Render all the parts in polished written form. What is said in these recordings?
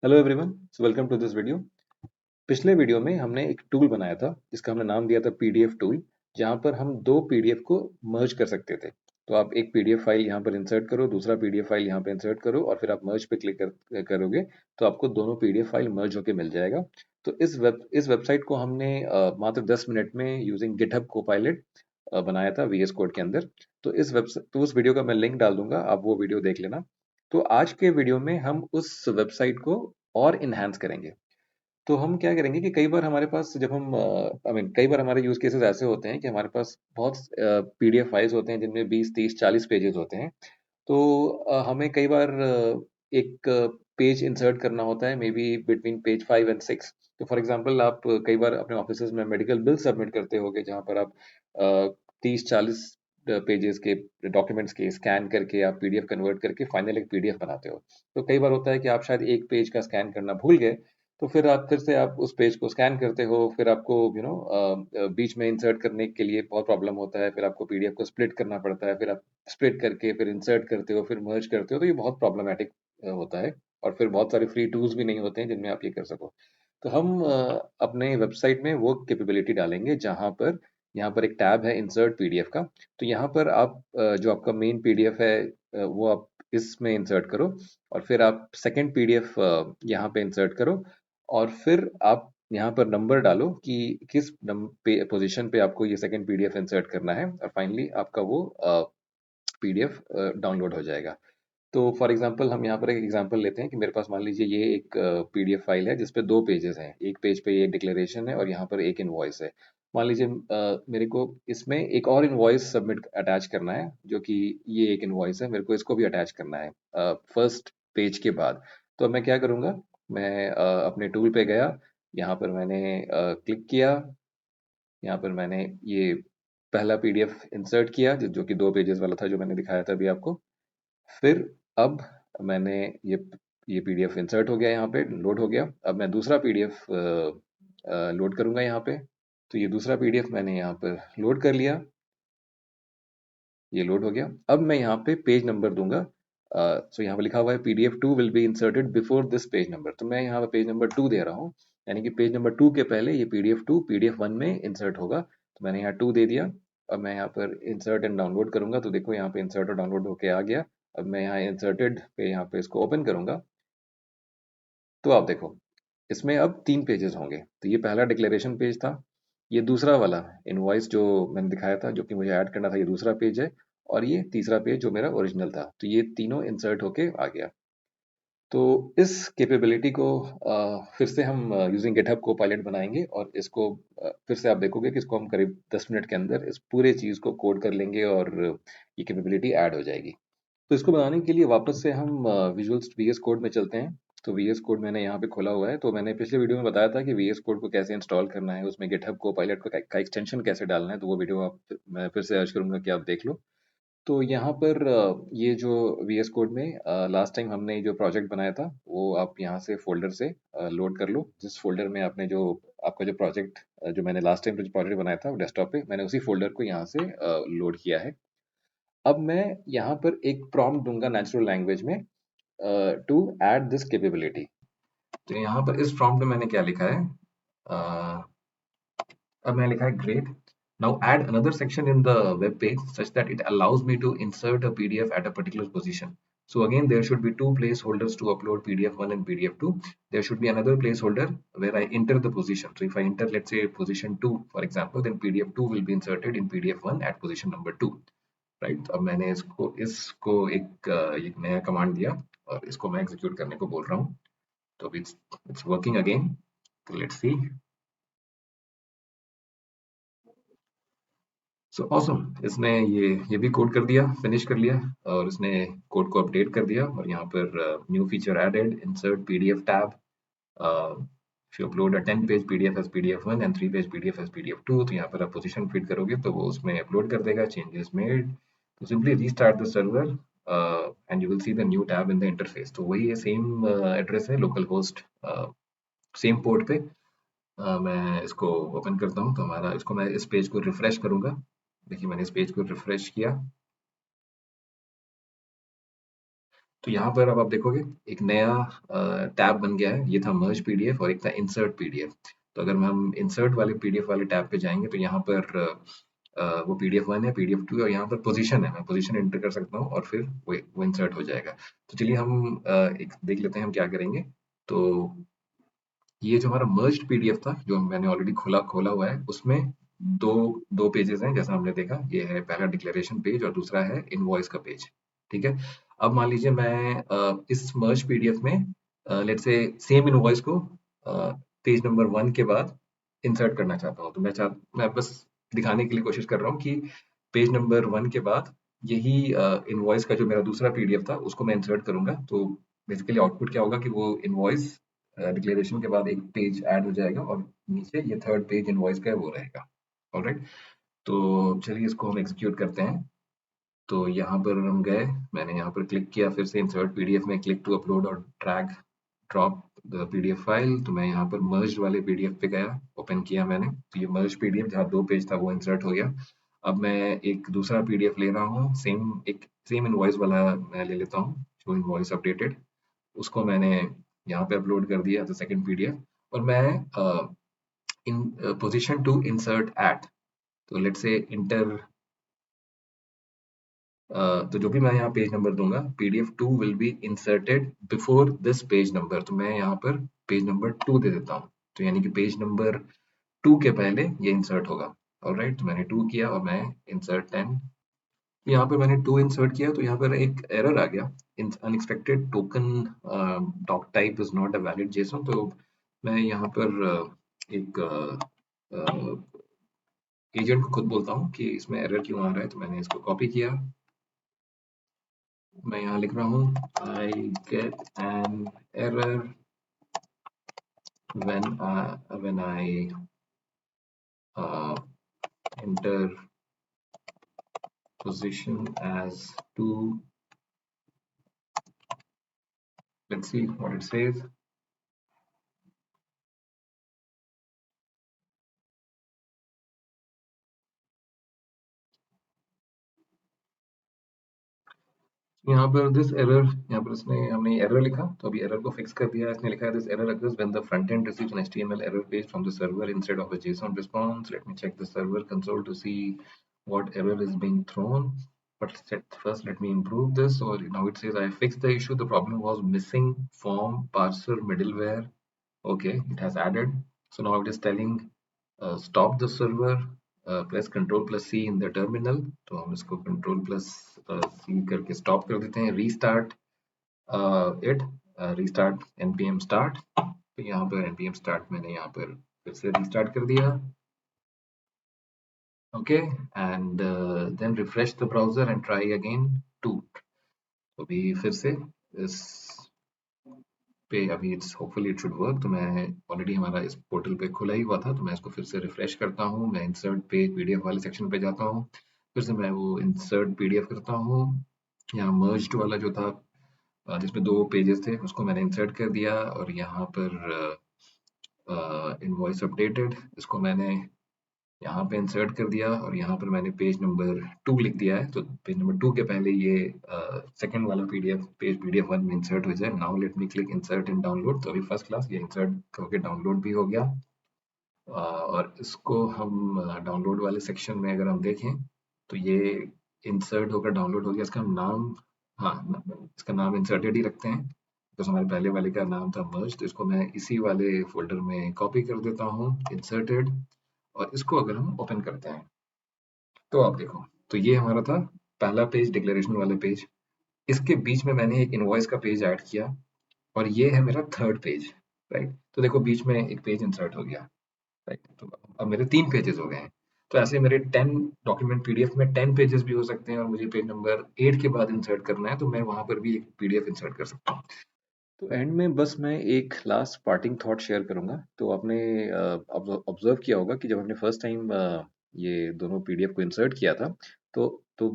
Hello everyone, so welcome to this video. पिछले video में हमने एक टूल बनाया था जिसका हमने नाम दिया था पीडीएफ टूल, जहां पर हम दो पीडीएफ को मर्ज कर सकते थे। तो आप एक पीडीएफ फाइल यहां पर इंसर्ट करो, दूसरा पीडीएफ फाइल यहां पर इंसर्ट करो और फिर आप मर्ज पे करोगे तो आपको दोनों पीडीएफ फाइल मर्ज होके मिल जाएगा। तो इस वेबसाइट को हमने मात्र 10 मिनट में यूजिंग गिटहब कोपायलट बनाया था वीएस कोड के अंदर। तो उस वीडियो का मैं लिंक डाल दूंगा, आप वो वीडियो देख लेना। तो आज के वीडियो में हम उस वेबसाइट को और इनहैंस करेंगे। तो हम क्या करेंगे कि कई बार हमारे पास जब हम कई बार हमारे यूज केसेस ऐसे होते हैं कि हमारे पास बहुत पीडीएफ फाइल्स होते हैं जिनमें 20 30 40 पेजेस होते हैं। तो हमें कई बार एक पेज इंसर्ट करना होता है, may be between page 5 and 6। तो फॉर एग्जांपल आप कई बार अपने ऑफिस में मेडिकल बिल सबमिट करते होगे जहां पर आप 30 40 पेजेस के डॉक्यूमेंट्स के स्कैन करके आप पीडीएफ कन्वर्ट करके फाइनल एक पीडीएफ बनाते हो। तो कई बार होता है कि आप शायद एक पेज का स्कैन करना भूल गए, तो फिर से आप उस पेज को स्कैन करते हो, फिर आपको बीच में इंसर्ट करने के लिए बहुत प्रॉब्लम होता है, फिर आपको पीडीएफ को स्प्लिट करना पड़ता है, फिर आप स्प्लिट करके फिर इंसर्ट करते हो, फिर मर्ज करते हो, तो ये बहुत प्रॉब्लमेटिक होता है। और फिर बहुत सारे फ्री टूल्स भी नहीं होते हैं जिनमें आप ये कर सको। तो हम अपने वेबसाइट में वो कैपेबिलिटी डालेंगे जहां पर यहाँ पर एक टैब है इंसर्ट पीडीएफ का। तो यहाँ पर आप जो आपका मेन पीडीएफ है वो आप इसमें इंसर्ट करो, और फिर आप सेकंड पीडीएफ यहाँ पे इंसर्ट करो, और फिर आप यहाँ पर नंबर डालो कि किस पोजीशन पे आपको ये सेकंड पीडीएफ इंसर्ट करना है, और फाइनली आपका वो पीडीएफ डाउनलोड हो जाएगा। तो फॉर एग्जांपल हम यहाँ पर एक एग्जांपल लेते हैं कि मेरे पास मान लीजिए ये एक पीडीएफ फाइल है जिसपे दो पेजेस हैं। एक पेज पे ये डिक्लेरेशन है और यहाँ पर एक इनवॉइस है। मान लीजिए मेरे को इसमें एक और इनवॉइस सबमिट अटैच करना है, जो कि ये एक इनवॉइस है, मेरे को इसको भी अटैच करना है फर्स्ट पेज के बाद। तो मैं क्या करूँगा, मैं अपने टूल पे गया, यहाँ पर मैंने क्लिक किया, यहाँ पर मैंने ये पहला पीडीएफ इंसर्ट किया जो कि 2 पेजेस वाला था जो मैंने दिखाया था अभी आपको। फिर अब मैंने ये ये पीडीएफ इंसर्ट हो गया, यहाँ पे लोड हो गया। अब मैं दूसरा पीडीएफ लोड करूंगा यहाँ पे। तो ये दूसरा पीडीएफ मैंने यहाँ पर लोड कर लिया, ये लोड हो गया। अब मैं यहाँ पे पेज नंबर दूंगा। सो यहाँ पे लिखा हुआ है PDF 2 will be inserted before this page number, तो मैं यहाँ पे पेज नंबर 2 दे रहा हूँ। यानी कि पेज नंबर 2 के पहले ये पीडीएफ 2 पीडीएफ 1 में इंसर्ट होगा। तो मैंने यहाँ 2 दे दिया। अब मैं यहाँ पर इंसर्ट एंड डाउनलोड करूंगा, तो देखो यहाँ पे इंसर्ट और डाउनलोड होके आ गया। अब मैं यहाँ इंसर्टेड पे यहाँ पे इसको ओपन करूंगा, तो आप देखो इसमें अब 3 पेजेस होंगे। तो ये पहला डिक्लेरेशन पेज था, ये दूसरा वाला इनवॉइस जो मैंने दिखाया था जो कि मुझे ऐड करना था, ये दूसरा पेज है, और ये तीसरा पेज जो मेरा ओरिजिनल था। तो ये तीनों इंसर्ट होके आ गया। तो इस कैपेबिलिटी को फिर से हम यूजिंग गिटहब को पायलट बनाएंगे, और इसको फिर से आप देखोगे कि इसको हम करीब 10 मिनट के अंदर इस पूरे चीज को कोड कर लेंगे और ये कैपेबिलिटी ऐड हो जाएगी। तो इसको बनाने के लिए वापस से हम विजुअल वीएस कोड में चलते हैं। तो वीएस कोड मैंने यहाँ पे खोला हुआ है। तो मैंने पिछले वीडियो में बताया था कि वीएस कोड को कैसे इंस्टॉल करना है, उसमें गिटहब को पायलट का एक्सटेंशन कैसे डालना है। तो वो वीडियो मैं फिर से अर्ज करूंगा कि आप देख लो। तो यहाँ पर ये जो वीएस कोड में लास्ट टाइम हमने जो प्रोजेक्ट बनाया था वो आप यहाँ से फोल्डर से लोड कर लो। जिस फोल्डर में आपने जो आपका जो प्रोजेक्ट जो मैंने लास्ट टाइम जो प्रोजेक्ट बनाया था डेस्कटॉप पे, मैंने उसी फोल्डर को यहाँ से लोड किया है। अब मैं यहाँ पर एक प्रॉम्प्ट दूंगा नेचुरल लैंग्वेज में टू ऐड दिस कैपेबिलिटी। तो यहाँ पर इस प्रॉम्प्ट में मैंने क्या लिखा है, अ, अब मैंने लिखा है great, now add another section in the web page such that it allows me to insert a PDF at a particular position. So again, there should be two placeholders to upload PDF1 and PDF2. There should be another placeholder where I enter the position. So if I enter, let's say, position 2, for example, then PDF2 will be inserted in PDF1 at position number 2. Right. अब मैंने इसको एक नया command दिया और इसको मैं execute करने को बोल रहा हूँ। तो इट्स इट्स वर्किंग अगेन। तो लेट्स सी। सो ऑसम, इसने ये भी कोड कर दिया, फिनिश कर लिया, और इसने कोड को अपडेट कर दिया। और यहाँ पर new feature added, insert PDF tab. if you upload a 10 page PDF as PDF1 and 3 page PDF as PDF2, तो यहाँ पर आप पोजीशन फिट करोगे तो वो उसमें अपलोड कर देगा, चेंजेस मेड। तो simply restart the server and you will see the new tab in the interface. तो वही है, सेम एड्रेस है, लोकल होस्ट सेम पोर्ट पे। मैं इसको ओपन करता हूँ, तो हमारा इसको मैं इस पेज को रिफ्रेश करूंगा। देखिए मैंने इस पेज को रिफ्रेश किया। तो यहाँ पर अब आप देखोगे एक नया टैब बन गया है। ये था मर्ज पीडीएफ और एक था इंसर्ट पीडीएफ। तो अगर हम इंसर्ट वाले पीडीएफ वाले टैब पे जाएंगे तो यहाँ पर वो पीडीएफ 1 है, पीडीएफ 2 है और यहाँ पर पोजीशन है। मैं पोजीशन एंटर कर सकता हूँ और फिर वो इंसर्ट हो जाएगा। तो चलिए हम एक देख लेते हैं हम क्या करेंगे। तो ये जो हमारा मर्ज्ड पीडीएफ था जो मैंने ऑलरेडी खोला खोला हुआ है उसमें दो दो पेजेस हैं जैसा हमने देखा। ये है पहला डिक्लेरेशन पेज और दूसरा है इनवॉइस का पेज। ठीक है। अब मान लीजिए मैं इस मर्ज पीडीएफ में लेट्स से सेम इनवॉइस को पेज नंबर 1 के बाद इंसर्ट करना चाहता हूँ। तो मैं बस दिखाने के लिए कोशिश कर रहा हूँ कि पेज नंबर 1 के बाद यही इनवॉइस का जो मेरा दूसरा पीडीएफ था उसको मैं इंसर्ट करूंगा। तो बेसिकली आउटपुट क्या होगा कि वो इनवॉइस डिक्लेरेशन के बाद एक पेज ऐड हो जाएगा और नीचे ये थर्ड पेज इनवॉइस का है वो रहेगा। ऑलराइट। तो चलिए इसको हम एग्जीक्यूट करते हैं। तो यहाँ पर हम गए, मैंने यहाँ पर क्लिक किया, फिर से इंसर्ट पीडीएफ में क्लिक टू अपलोड और drag drop the PDF file. तो मैं यहाँ पर मर्ज वाले पीडीएफ पे गया, ओपन किया मैंने। तो ये मर्ज पीडीएफ जहाँ 2 पेज था वो इंसर्ट हो गया। अब मैं एक दूसरा पीडीएफ ले रहा हूँ, सेम इनवॉइस वाला मैं ले लेता हूँ, जो इनवॉइस अपडेटेड। उसको मैंने यहाँ पे अपलोड कर दिया एज अ सेकंड पीडीएफ और मैं in position to insert it. तो लेट्स से इंटर तो जो भी मैं यहाँ पेज नंबर दूंगा, PDF 2 will be inserted before this page number. तो मैं यहाँ पर पेज नंबर 2 दे देता हूँ। तो यानी कि पेज नंबर 2 के पहले ये इंसर्ट होगा। ऑलराइट। तो मैंने 2 किया और मैं इंसर्ट 10। यहाँ पर मैंने 2 इंसर्ट किया तो यहाँ पर एक एरर आ गया, unexpected token doctype is not a valid JSON. तो मैं यहाँ पर एक एजेंट को खुद बोलता हूँ कि इसमें एरर क्यों आ रहा है। तो मैंने इसको कॉपी किया, मैं यहाँ लिख रहा हूँ I get an error when I enter position as 2. Let's see what it says. यहाँ पर दिस एरर, यहाँ पर इसने हमने एरर लिखा तो अभी एरर को फिक्स कर दिया। इसने लिखा है this error occurs when the front end receives an HTML error page from the server instead of a JSON response. Let me check the server console to see what error is being thrown. But first let me improve this. So now it says I fixed the issue. The problem was missing form parser middleware. Okay, it has added. So now it is telling stop the server, press Ctrl plus C in the terminal. तो हम इसको Ctrl plus C करके stop कर देते हैं। restart it, restart npm start। तो यहाँ पर npm start मैंने यहाँ पर फिर से restart कर दिया। Okay, and then refresh the browser and try again to। तो अभी फिर से इस पे अभी it's hopefully it should work. तो मैं ऑलरेडी हमारा इस पोर्टल पे खुला ही हुआ था तो मैं इसको फिर से रिफ्रेश करता हूँ। मैं इंसर्ट पे पीडीएफ वाले सेक्शन पे जाता हूँ, फिर से मैं वो इंसर्ट पीडीएफ करता हूँ। यहाँ मर्ज्ड वाला जो था जिसमें 2 पेजेस थे उसको मैंने इंसर्ट कर दिया और यहाँ पर इनवॉइस अपडेटेड इसको मैंने यहाँ पे इंसर्ट कर दिया और यहाँ पर मैंने पेज नंबर 2 लिख दिया है। तो पेज नंबर 2 के पहले ये सेकंड वाला पीडीएफ 1 में इंसर्ट हो जाए। Now let me click insert and download. तो अभी फर्स्ट क्लास ये इंसर्ट होके डाउनलोड भी हो गया। और इसको हम डाउनलोड वाले सेक्शन में अगर हम देखें तो ये इंसर्ट होकर डाउनलोड हो गया। इसका नाम, हाँ, इसका नाम इंसर्टेड ही रखते हैं बिकॉज हमारे पहले वाले का नाम था मर्ज। तो इसको मैं इसी वाले फोल्डर में कॉपी कर देता हूँ, इंसर्टेड। और इसको अगर हम ओपन करते हैं तो आप देखो, तो ये हमारा था पहला पेज, डिक्लेरेशन वाला पेज। इसके बीच में मैंने एक इनवॉइस का पेज ऐड किया और ये है मेरा थर्ड पेज। राइट। तो देखो बीच में एक पेज इंसर्ट हो गया। राइट। तो अब मेरे 3 पेजेस हो गए हैं। तो ऐसे मेरे 10 डॉक्यूमेंट पीडीएफ में 10 पेजेस भी हो सकते हैं और मुझे पेज नंबर 8 के बाद इंसर्ट करना है तो मैं वहां पर भी एक पीडीएफ इंसर्ट कर सकता हूँ। तो एंड में बस मैं एक लास्ट पार्टिंग थॉट शेयर करूंगा। तो आपने ऑब्जर्व किया होगा कि जब हमने फर्स्ट टाइम ये दोनों पीडीएफ को इंसर्ट किया था तो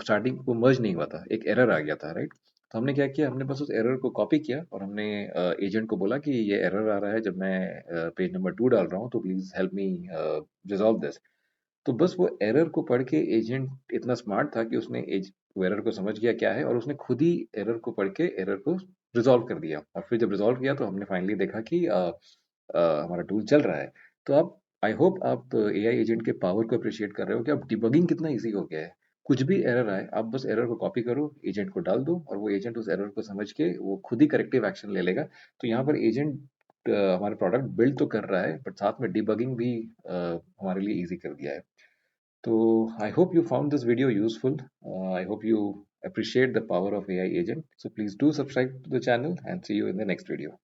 स्टार्टिंग को मर्ज नहीं हुआ था, एक एरर आ गया था। राइट। तो हमने क्या किया, हमने बस उस एरर को कॉपी किया और हमने एजेंट को बोला कि ये एरर आ रहा है जब मैं पेज नंबर 2 डाल रहा हूँ तो please help me resolve this. तो बस वो एरर को पढ़ के एजेंट इतना स्मार्ट था कि उसने वो एरर को समझ गया क्या है और उसने खुद ही एरर को पढ़ के एरर को रिजॉल्व कर दिया। और फिर जब रिजॉल्व किया तो हमने फाइनली देखा कि हमारा टूल चल रहा है। तो आप, आई होप आप एआई एजेंट के पावर को अप्रिशिएट कर रहे हो कि अब डिबगिंग कितना ईजी हो गया है। कुछ भी एरर आए, आप बस एरर को कॉपी करो, एजेंट को डाल दो और वो एजेंट उस एरर को समझ के वो खुद ही करेक्टिव एक्शन ले लेगा। तो यहाँ पर एजेंट हमारे प्रोडक्ट बिल्ड तो कर रहा है बट साथ में डिबगिंग भी हमारे लिए ईजी कर दिया है। तो I hope you found this video useful. I hope you appreciate the power of AI agent. So please do subscribe to the channel and see you in the next video.